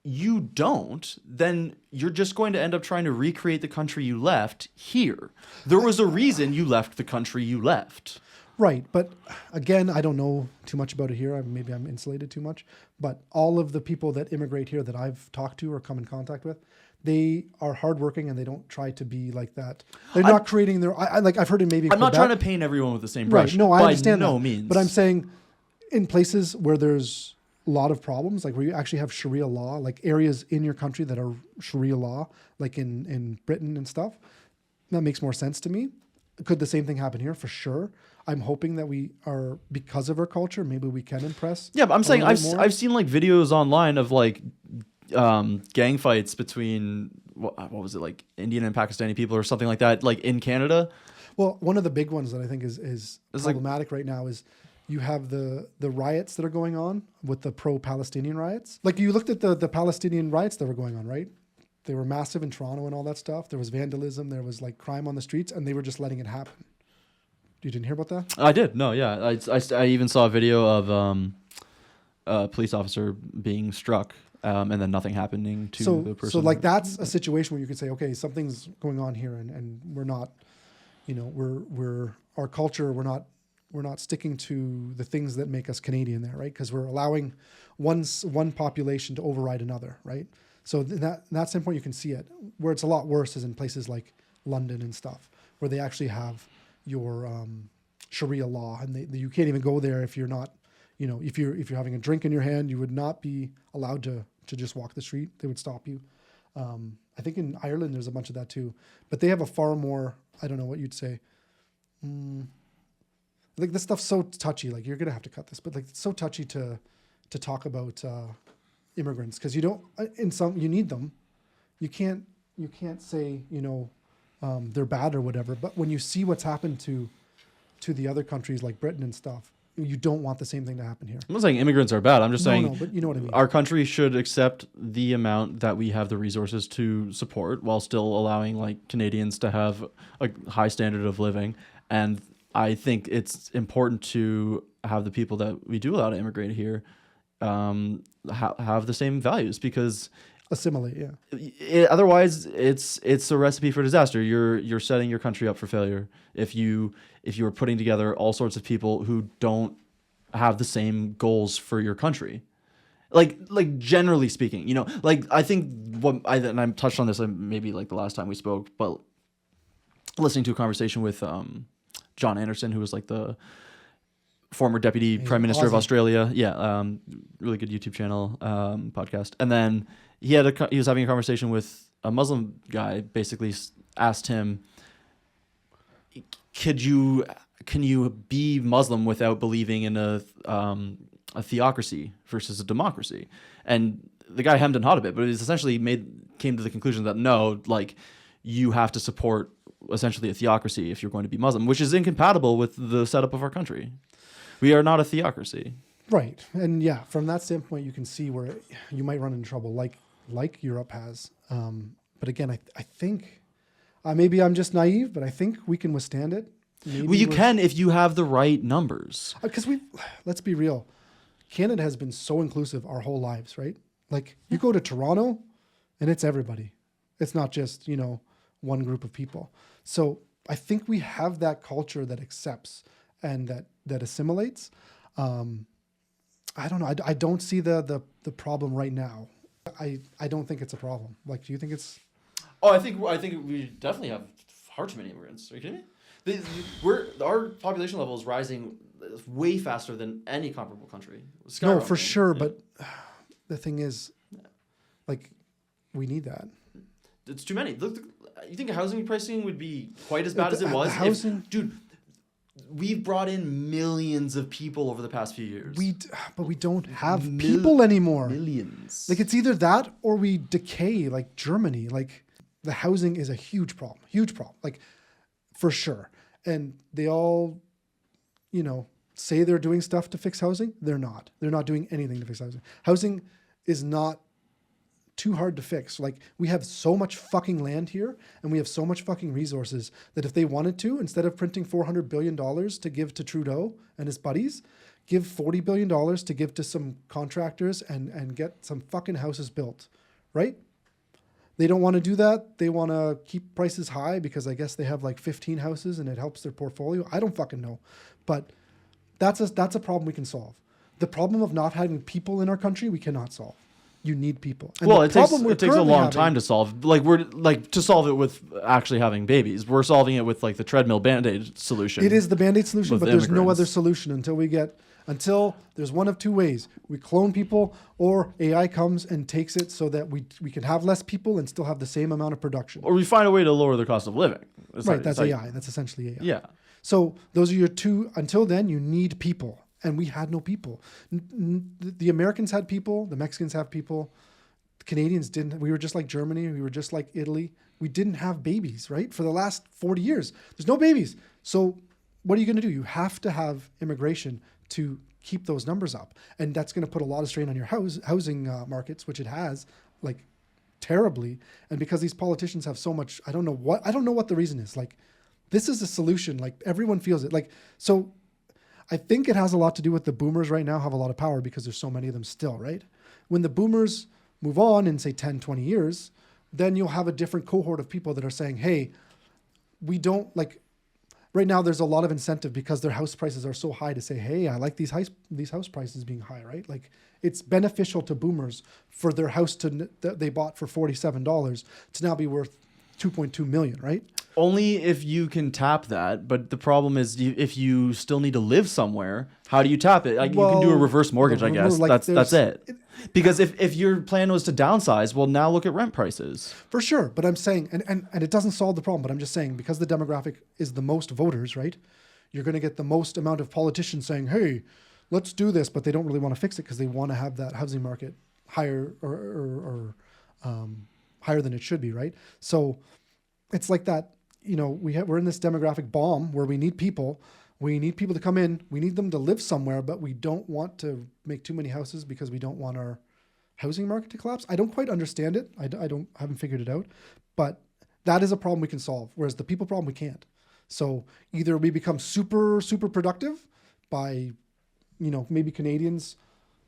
Speaker 1: you don't, then you're just going to end up trying to recreate the country you left here. There was a reason you left the country you left.
Speaker 2: Right. But again, I don't know too much about it here. Maybe I'm insulated too much. But all of the people that immigrate here that I've talked to or come in contact with, they are hardworking and they don't try to be like that. They're not creating their. I've heard it maybe.
Speaker 1: I'm not trying to paint everyone with the same brush.
Speaker 2: Right. No, I understand
Speaker 1: by no
Speaker 2: that.
Speaker 1: means.
Speaker 2: But I'm saying, in places where there's a lot of problems, like where you actually have Sharia law, like areas in your country that are Sharia law, like in Britain and stuff, that makes more sense to me. Could the same thing happen here? For sure. I'm hoping that we are, because of our culture, maybe we can impress.
Speaker 1: Yeah, but I'm saying I've seen like videos online of like gang fights between what was it, like Indian and Pakistani people or something like that, like in Canada.
Speaker 2: Well, one of the big ones that I think is problematic right now is you have the riots that are going on with the pro-Palestinian riots. Like you looked at the Palestinian riots that were going on, right? They were massive in Toronto and all that stuff. There was vandalism. There was like crime on the streets, and they were just letting it happen. You didn't hear about that?
Speaker 1: I did. No, yeah. I even saw a video of a police officer being struck, and then nothing happening to the person.
Speaker 2: So like that's a situation where you could say, okay, something's going on here, and we're not, we're our culture. We're not sticking to the things that make us Canadian there, right? Because we're allowing one population to override another, right? So that standpoint, you can see it. Where it's a lot worse is in places like London and stuff, where they actually have your Sharia law, and you can't even go there if you're not, if you're having a drink in your hand, you would not be allowed to just walk the street. They would stop you. I think in Ireland there's a bunch of that too, but they have a far more, I don't know what you'd say. Like this stuff's so touchy, like you're going to have to cut this, but like it's so touchy to talk about immigrants because you don't, you need them. You can't say, they're bad or whatever, but when you see what's happened to the other countries like Britain and stuff, you don't want the same thing to happen here.
Speaker 1: I'm not saying immigrants are bad. I'm just saying,
Speaker 2: but you know what I mean.
Speaker 1: Our country should accept the amount that we have the resources to support while still allowing like Canadians to have a high standard of living. And I think it's important to have the people that we do allow to immigrate here have the same values because
Speaker 2: assimilate, yeah.
Speaker 1: Otherwise, it's a recipe for disaster. You're setting your country up for failure if you are putting together all sorts of people who don't have the same goals for your country. Like generally speaking, like I think and I touched on this maybe like the last time we spoke, but listening to a conversation with John Anderson, who was like the former deputy prime minister of Australia. Yeah. Really good YouTube channel, podcast. And then he was having a conversation with a Muslim guy, basically asked him, can you be Muslim without believing in a theocracy versus a democracy? And the guy hemmed and hawed a bit, but it essentially came to the conclusion that no, like you have to support essentially a theocracy if you're going to be Muslim, which is incompatible with the setup of our country. We are not a theocracy.
Speaker 2: Right. And yeah, from that standpoint, you can see where you might run into trouble like Europe has. But again, I think maybe I'm just naive, but I think we can withstand it.
Speaker 1: Well, you can if you have the right numbers.
Speaker 2: Because let's be real. Canada has been so inclusive our whole lives, right? Like you go to Toronto and it's everybody. It's not just, one group of people. So I think we have that culture that accepts and that assimilates. I don't know. I don't see the problem right now. I don't think it's a problem. Like, do you think it's?
Speaker 1: Oh, I think we definitely have far too many immigrants. Are you kidding me? Our population level is rising way faster than any comparable country.
Speaker 2: No, for sure. Yeah. But the thing is, like, we need that.
Speaker 1: It's too many. Look, you think housing pricing would be quite as bad as it was?
Speaker 2: Housing,
Speaker 1: dude. We've brought in millions of people over the past few years.
Speaker 2: But we don't have people anymore.
Speaker 1: Millions.
Speaker 2: Like it's either that or we decay like Germany. Like the housing is a huge problem. Like for sure. And they all, say they're doing stuff to fix housing. They're not. They're not doing anything to fix housing. Housing is not too hard to fix. Like we have so much fucking land here and we have so much fucking resources that if they wanted to, instead of printing $400 billion to give to Trudeau and his buddies, give $40 billion to give to some contractors and get some fucking houses built, right? They don't want to do that. They want to keep prices high because I guess they have like 15 houses and it helps their portfolio. I don't fucking know. But that's a problem we can solve. The problem of not having people in our country, we cannot solve. You need people. And
Speaker 1: well, it takes a long time to solve. Like to solve it with actually having babies. We're solving it with like the treadmill Band-Aid solution.
Speaker 2: It is the Band-Aid solution, but there's no other solution until there's one of two ways. We clone people or AI comes and takes it so that we can have less people and still have the same amount of production.
Speaker 1: Or we find a way to lower the cost of living.
Speaker 2: That's AI. That's essentially AI.
Speaker 1: Yeah.
Speaker 2: So those are your two. Until then, you need people. And we had no people. The Americans had people. The Mexicans have people. The Canadians didn't. We were just like Germany. We were just like Italy. We didn't have babies, right? For the last 40 years. There's no babies. So what are you going to do? You have to have immigration to keep those numbers up. And that's going to put a lot of strain on your housing markets, which it has, like, terribly. And because these politicians have so much, I don't know what the reason is. Like, this is a solution. Like, everyone feels it. Like, so I think it has a lot to do with the boomers right now have a lot of power because there's so many of them still, right? When the boomers move on in, say, 10, 20 years, then you'll have a different cohort of people that are saying, hey, we don't, like, right now there's a lot of incentive because their house prices are so high to say, hey, I like these house prices being high, right? Like, it's beneficial to boomers for their house that they bought for $47 to now be worth $2.2 million, right?
Speaker 1: Only if you can tap that, but the problem is if you still need to live somewhere, how do you tap it? Like, you can do a reverse mortgage, I guess. Like that's it. Because if your plan was to downsize, well, now look at rent prices.
Speaker 2: For sure. But I'm saying, and it doesn't solve the problem, but I'm just saying, because the demographic is the most voters, right? You're going to get the most amount of politicians saying, hey, let's do this, but they don't really want to fix it because they want to have that housing market higher or higher than it should be, right? So it's like that, we're in this demographic bomb where we need people. We need people to come in. We need them to live somewhere, but we don't want to make too many houses because we don't want our housing market to collapse. I don't quite understand it. I haven't figured it out, but that is a problem we can solve. Whereas the people problem, we can't. So either we become super, super productive by, maybe Canadians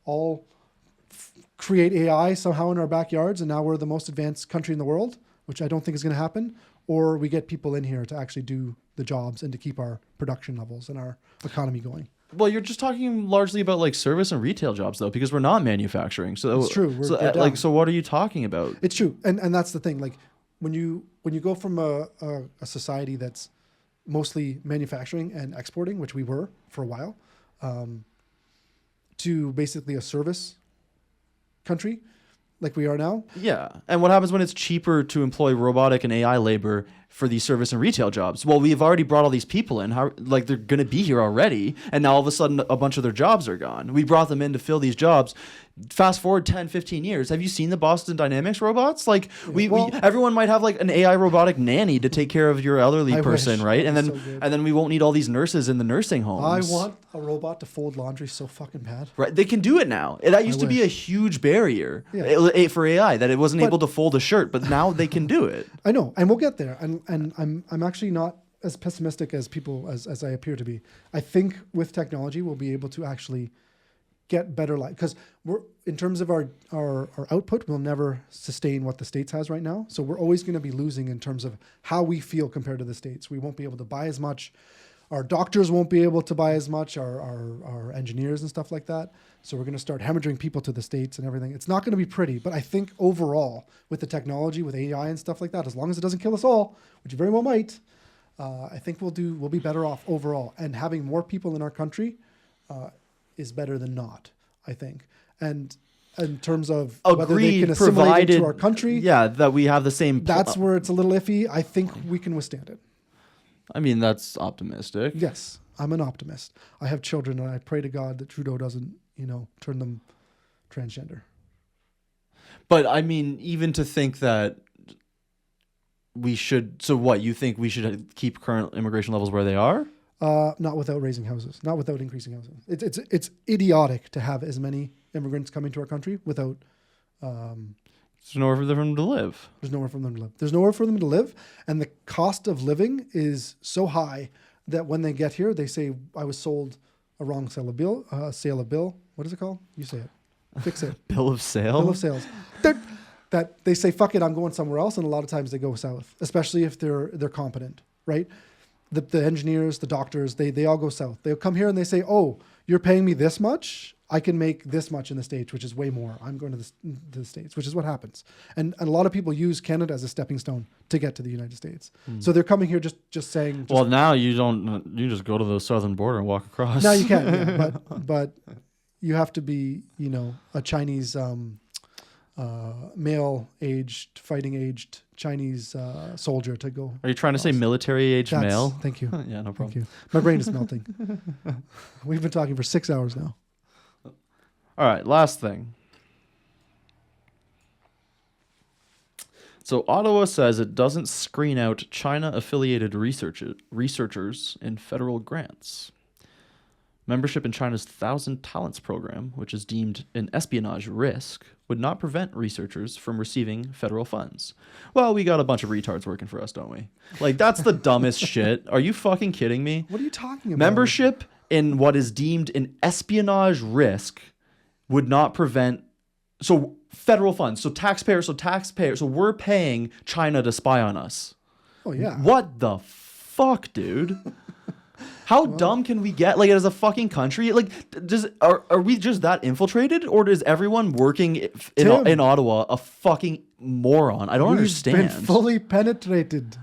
Speaker 2: all create AI somehow in our backyards, and now we're the most advanced country in the world, which I don't think is going to happen. Or we get people in here to actually do the jobs and to keep our production levels and our economy going.
Speaker 1: Well, you're just talking largely about like service and retail jobs, though, because we're not manufacturing. So
Speaker 2: it's true.
Speaker 1: So what are you talking about?
Speaker 2: It's true, and that's the thing. Like when you go from a society that's mostly manufacturing and exporting, which we were for a while, to basically a service country like we are now.
Speaker 1: Yeah. And what happens when it's cheaper to employ robotic and AI labor for these service and retail jobs? Well, we've already brought all these people in. They're going to be here already. And now all of a sudden a bunch of their jobs are gone. We brought them in to fill these jobs. Fast forward 10, 15 years. Have you seen the Boston Dynamics robots? Like everyone might have like an AI robotic nanny to take care of your elderly person, right? And then we won't need all these nurses in the nursing homes.
Speaker 2: I want a robot to fold laundry so fucking bad.
Speaker 1: Right. They can do it now. That used to be a huge barrier for AI, that it wasn't able to fold a shirt, but now they can do it.
Speaker 2: I know, and we'll get there. And I'm actually not as pessimistic as people as I appear to be. I think with technology we'll be able to actually get better life, because we're in terms of our output, we'll never sustain what the States has right now. So we're always going to be losing in terms of how we feel compared to the States. We won't be able to buy as much. Our doctors won't be able to buy as much, our engineers and stuff like that. So we're going to start hemorrhaging people to the States and everything. It's not going to be pretty, but I think overall with the technology, with AI and stuff like that, as long as it doesn't kill us all, which it very well might, I think we'll be better off overall. And having more people in our country is better than not, I think. And in terms of whether they can assimilate into our country,
Speaker 1: that we have the same.
Speaker 2: That's where it's a little iffy. I think we can withstand it.
Speaker 1: I mean, that's optimistic.
Speaker 2: Yes, I'm an optimist. I have children, and I pray to God that Trudeau doesn't, turn them transgender.
Speaker 1: But I mean, even to think that we should. So what, you think we should keep current immigration levels where they are?
Speaker 2: Not without raising houses, not without increasing housing. It's idiotic to have as many immigrants coming to our country without.
Speaker 1: There's nowhere for them to live.
Speaker 2: There's nowhere for them to live. There's nowhere for them to live, and the cost of living is so high that when they get here, they say, "I was sold a wrong sale of bill." What is it called? You say it. Fix it.
Speaker 1: Bill of sale.
Speaker 2: Bill of sales. That they say, "Fuck it, I'm going somewhere else," and a lot of times they go south, especially if they're competent, right? The engineers, the doctors, they all go south. They'll come here and they say, "Oh, you're paying me this much. I can make this much in the States, which is way more. I'm going to the States," which is what happens. And a lot of people use Canada as a stepping stone to get to the United States. So they're coming here just saying.
Speaker 1: Well, now you don't. You just go to the southern border and walk across.
Speaker 2: Now you can, but you have to be, a Chinese male-aged, fighting-aged Chinese soldier to go.
Speaker 1: Are you trying to say military-aged male?
Speaker 2: Thank you.
Speaker 1: Yeah, no problem.
Speaker 2: Thank you. My brain is melting. We've been talking for 6 hours now.
Speaker 1: All right, last thing. So Ottawa says it doesn't screen out China-affiliated researchers in federal grants. Membership in China's 1,000 Talents program, which is deemed an espionage risk, would not prevent researchers from receiving federal funds. Well, we got a bunch of retards working for us, don't we? Like, that's the dumbest shit. Are you fucking kidding me?
Speaker 2: What are you talking about?
Speaker 1: Membership in what is deemed an espionage risk would not prevent... So, federal funds. So, taxpayers. So, we're paying China to spy on us.
Speaker 2: Oh, yeah.
Speaker 1: What the fuck, dude? How dumb can we get, like, as a fucking country? Like, are we just that infiltrated, or is everyone working in Ottawa a fucking moron? I don't understand.
Speaker 2: Been fully penetrated.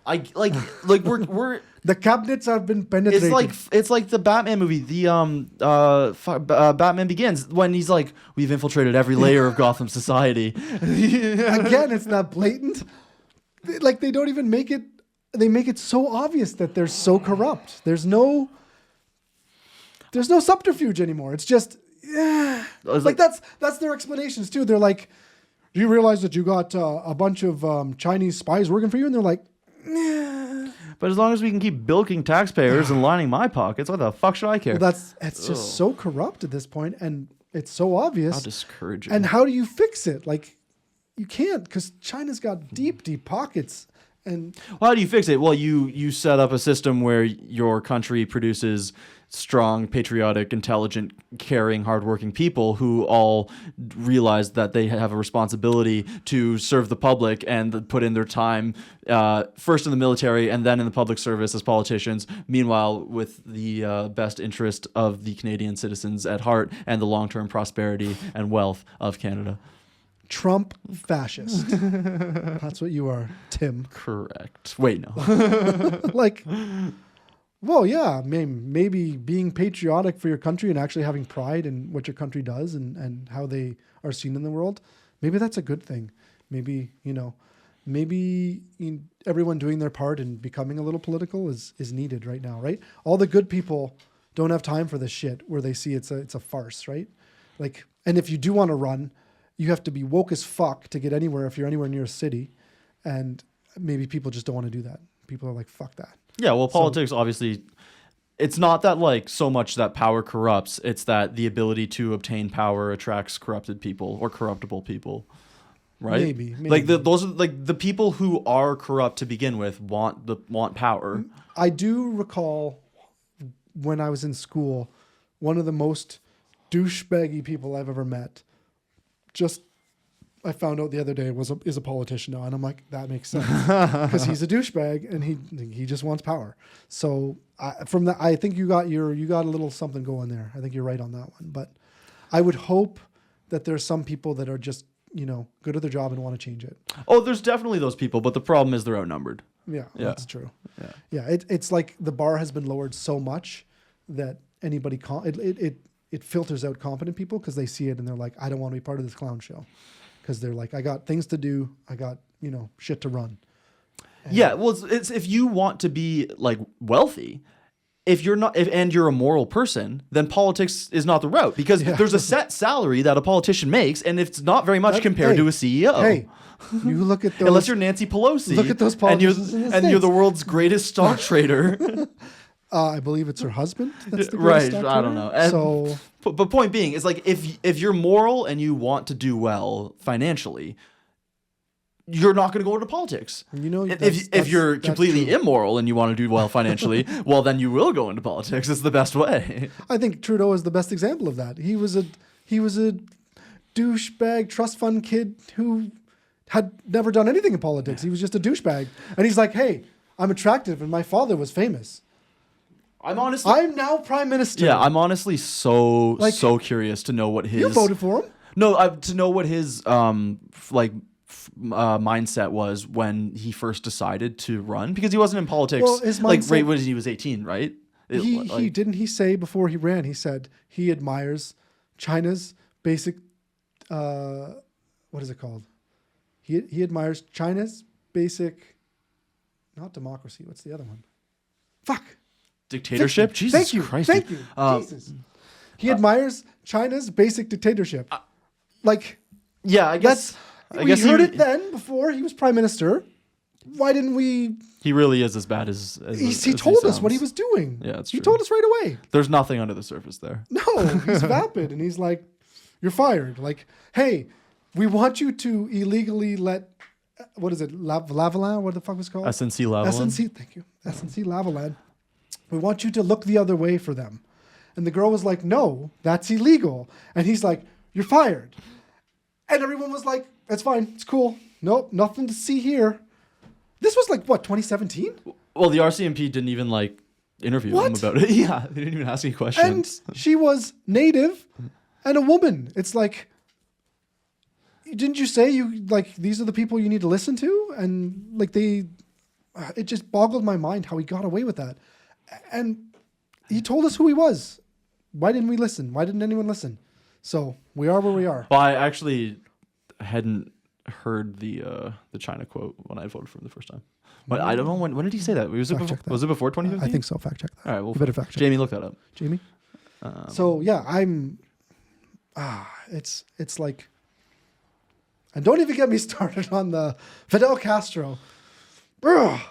Speaker 1: we're
Speaker 2: The cabinets have been penetrated.
Speaker 1: it's like the Batman movie, Batman Begins, when he's like, we've infiltrated every layer of Gotham society.
Speaker 2: Again, it's not blatant. Like they don't even make it. They make it so obvious that they're so corrupt. There's no subterfuge anymore. It's just like that's their explanations too. They're like, do you realize that you got a bunch of Chinese spies working for you? And they're like, nah.
Speaker 1: But as long as we can keep bilking taxpayers and lining my pockets, what the fuck should I care?
Speaker 2: Well, it's just so corrupt at this point, and it's so obvious.
Speaker 1: How discouraging.
Speaker 2: And how do you fix it? Like, you can't, because China's got deep, deep pockets. And
Speaker 1: well, how do you fix it? Well, you set up a system where your country produces strong, patriotic, intelligent, caring, hardworking people who all realize that they have a responsibility to serve the public and put in their time first in the military and then in the public service as politicians, meanwhile with the best interest of the Canadian citizens at heart and the long-term prosperity and wealth of Canada.
Speaker 2: Trump fascist. That's what you are, Tim.
Speaker 1: Correct. Wait, no.
Speaker 2: Like, well, yeah, maybe being patriotic for your country and actually having pride in what your country does and how they are seen in the world, maybe that's a good thing. Maybe, everyone doing their part and becoming a little political is needed right now, right? All the good people don't have time for this shit where they see it's a farce, right? Like, and if you do want to run, you have to be woke as fuck to get anywhere if you're anywhere near a city. And maybe people just don't want to do that. People are like, fuck that.
Speaker 1: Yeah, well, politics, obviously, it's not that like so much that power corrupts. It's that the ability to obtain power attracts corrupted people or corruptible people, right?
Speaker 2: Maybe.
Speaker 1: Like those are like the people who are corrupt to begin with want power.
Speaker 2: I do recall when I was in school, one of the most douchebaggy people I've ever met. I found out the other day is a politician now, and I'm like, that makes sense because he's a douchebag and he just wants power. So I think you got a little something going there. I think you're right on that one. But I would hope that there's some people that are just good at their job and want to change it.
Speaker 1: Oh, there's definitely those people, but the problem is they're outnumbered.
Speaker 2: Yeah. That's true. Yeah. It's like the bar has been lowered so much that anybody it filters out competent people because they see it and they're like, I don't want to be part of this clown show. Because they're like, I got things to do. I got, shit to run. And
Speaker 1: well, it's if you want to be like wealthy, if you're not, and you're a moral person, then politics is not the route because there's a set salary that a politician makes, and it's not very much compared to a CEO.
Speaker 2: Hey, you look at those.
Speaker 1: Unless you're Nancy Pelosi.
Speaker 2: Look at those politicians
Speaker 1: and you're the world's greatest stock trader.
Speaker 2: I believe it's her husband. That's the greatest stock trader.
Speaker 1: I don't know. And but point being is like if you're moral and you want to do well financially, you're not going to go into politics. If you're completely immoral and you want to do well financially, well then you will go into politics. It's the best way.
Speaker 2: I think Trudeau is the best example of that. He was a douchebag trust fund kid who had never done anything in politics. He was just a douchebag, and he's like, "Hey, I'm attractive, and my father was famous. I'm now prime minister."
Speaker 1: Yeah, I'm honestly so curious to know what his.
Speaker 2: You voted for him.
Speaker 1: No, to know what his mindset was when he first decided to run, because he wasn't in politics right when he was 18, right?
Speaker 2: He didn't he say before he ran, he said he admires China's basic what is it called? He admires China's basic, not democracy. What's the other one? Fuck.
Speaker 1: Dictatorship? Jesus Christ.
Speaker 2: Thank you. Jesus. He admires China's basic dictatorship.
Speaker 1: Yeah, I guess.
Speaker 2: We heard it then before he was prime minister. Why didn't we?
Speaker 1: He really is as bad as
Speaker 2: he told us what he was doing.
Speaker 1: Yeah, that's true.
Speaker 2: He told us right away.
Speaker 1: There's nothing under the surface there.
Speaker 2: No, he's vapid, and he's like, "You're fired." Like, hey, we want you to illegally let. What is it? Lavalin? What the fuck was it called?
Speaker 1: SNC Lavalin.
Speaker 2: Thank you. SNC Lavalin. We want you to look the other way for them. And the girl was like, "No, that's illegal." And he's like, "You're fired." And everyone was like, "That's fine. It's cool. Nope, nothing to see here." This was 2017?
Speaker 1: Well, the RCMP didn't even interview him about it. Yeah, they didn't even ask any questions.
Speaker 2: And she was native and a woman. It's like, didn't you say these are the people you need to listen to? And it just boggled my mind how he got away with that. And he told us who he was. Why didn't we listen? Why didn't anyone listen? So we are where we are.
Speaker 1: Well, I actually hadn't heard the China quote when I voted for him the first time. But I don't know when did he say that? Was it before 2015?
Speaker 2: I think so. Fact check that.
Speaker 1: All right, well,
Speaker 2: you better fact check.
Speaker 1: Jamie, look that up.
Speaker 2: Jamie. So yeah, it's like, and don't even get me started on the Fidel Castro. Ugh.
Speaker 1: What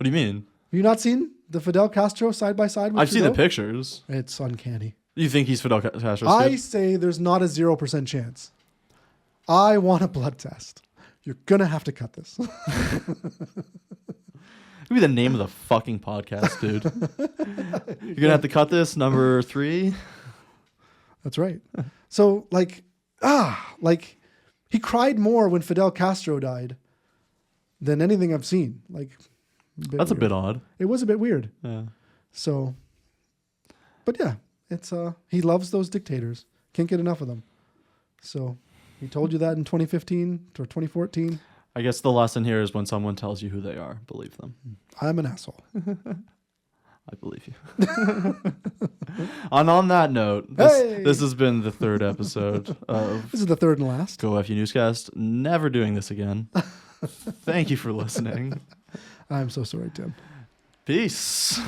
Speaker 1: do you mean?
Speaker 2: Have you not seen the Fidel Castro side by side with
Speaker 1: I've seen the
Speaker 2: Trudeau?
Speaker 1: pictures.
Speaker 2: It's uncanny.
Speaker 1: You think he's Fidel Castro?
Speaker 2: I say there's not a 0% chance. I want a blood test. You're gonna have to cut this.
Speaker 1: It'd be the name of the fucking podcast, dude. You're gonna have to cut this, number 3.
Speaker 2: That's right. So like he cried more when Fidel Castro died than anything I've seen. Like,
Speaker 1: that's weird. A bit odd.
Speaker 2: It was a bit weird.
Speaker 1: Yeah.
Speaker 2: So, but yeah, it's he loves those dictators. Can't get enough of them. So he told you that in 2015 or 2014.
Speaker 1: I guess the lesson here is when someone tells you who they are, believe them.
Speaker 2: I'm an asshole.
Speaker 1: I believe you. And on that note, this has been the 3rd episode of...
Speaker 2: This is the 3rd and last.
Speaker 1: Go F You Newscast. Never doing this again. Thank you for listening.
Speaker 2: I'm so sorry, Tim.
Speaker 1: Peace.